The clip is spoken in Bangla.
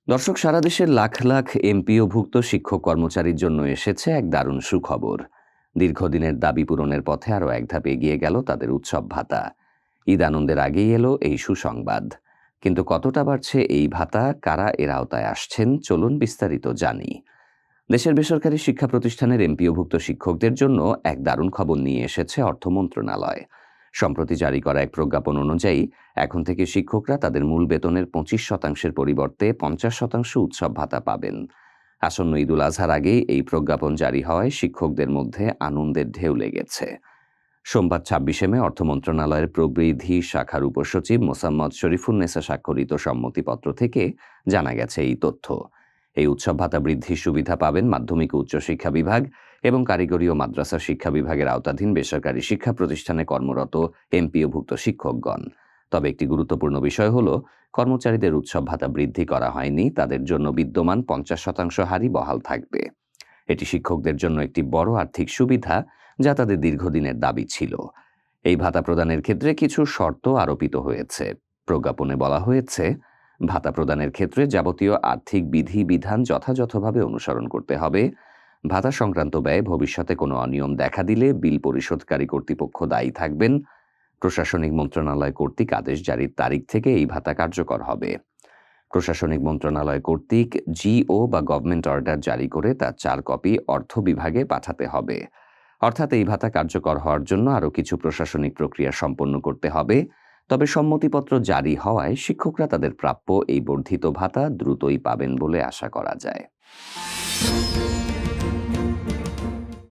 দর্শক, সারা দেশের লাখ লাখ এমপিওভুক্ত শিক্ষক কর্মচারীর জন্য এসেছে এক দারুণ সুখবর। দীর্ঘদিনের দাবি পূরণের পথে আরও এক ধাপ এগিয়ে গেল তাদের উৎসব ভাতা। ঈদ আনন্দের আগেই এলো এই সুসংবাদ। কিন্তু কতটা বাড়ছে এই ভাতা, কারা এর আওতায় আসছেন, চলুন বিস্তারিত জানি। দেশের বেসরকারি শিক্ষা প্রতিষ্ঠানের এমপিওভুক্ত শিক্ষকদের জন্য এক দারুণ খবর নিয়ে এসেছে অর্থ মন্ত্রণালয়। সম্প্রতি জারি করা এক প্রজ্ঞাপন অনুযায়ী এখন থেকে শিক্ষকরা তাদের মূল বেতনের 25% পরিবর্তে 50% উৎসব ভাতা পাবেন। আসন্ন ঈদুল আজহার আগেই এই প্রজ্ঞাপন জারি হওয়ায় শিক্ষকদের মধ্যে আনন্দের ঢেউ লেগেছে। সোমবার 26 মে অর্থ মন্ত্রণালয়ের প্রবৃদ্ধি শাখার উপসচিব মোসাম্মদ শরীফুন্নেসা স্বাক্ষরিত সম্মতিপত্র থেকে জানা গেছে এই তথ্য। এই উৎসব ভাতা বৃদ্ধির সুবিধা পাবেন মাধ্যমিক ও উচ্চশিক্ষা বিভাগ এবং কারিগরি ও মাদ্রাসা শিক্ষা বিভাগের আওতাধীন বেসরকারি শিক্ষা প্রতিষ্ঠানে কর্মরত এমপিওভুক্ত শিক্ষকগণ। তবে একটি গুরুত্বপূর্ণ বিষয় হল, কর্মচারীদের উৎসব ভাতা বৃদ্ধি করা হয়নি, তাদের জন্য বিদ্যমান 50% হারই বহাল থাকবে। এটি শিক্ষকদের জন্য একটি বড় আর্থিক সুবিধা, যা তাদের দীর্ঘদিনের দাবি ছিল। এই ভাতা প্রদানের ক্ষেত্রে কিছু শর্ত আরোপিত হয়েছে। প্রজ্ঞাপনে বলা হয়েছে, ভাতা প্রদানের ক্ষেত্রে যাবতীয় আর্থিক বিধিবিধান যথাযথভাবে অনুসরণ করতে হবে। ভাতা সংক্রান্ত ব্যয়ে ভবিষ্যতে কোনো অনিয়ম দেখা দিলে বিল পরিশোধকারী কর্তৃপক্ষ দায়ী থাকবেন। প্রশাসনিক মন্ত্রণালয় কর্তৃক আদেশ জারির তারিখ থেকে এই ভাতা কার্যকর হবে। প্রশাসনিক মন্ত্রণালয় কর্তৃক জিও বা গভর্নমেন্ট অর্ডার জারি করে তার 4 কপি অর্থ বিভাগে পাঠাতে হবে। অর্থাৎ এই ভাতা কার্যকর হওয়ার জন্য আরও কিছু প্রশাসনিক প্রক্রিয়া সম্পন্ন করতে হবে। তবে সম্মতিপত্র জারি হওয়ায় শিক্ষকরা তাদের প্রাপ্য এই বর্ধিত ভাতা দ্রুতই পাবেন বলে আশা করা যায়।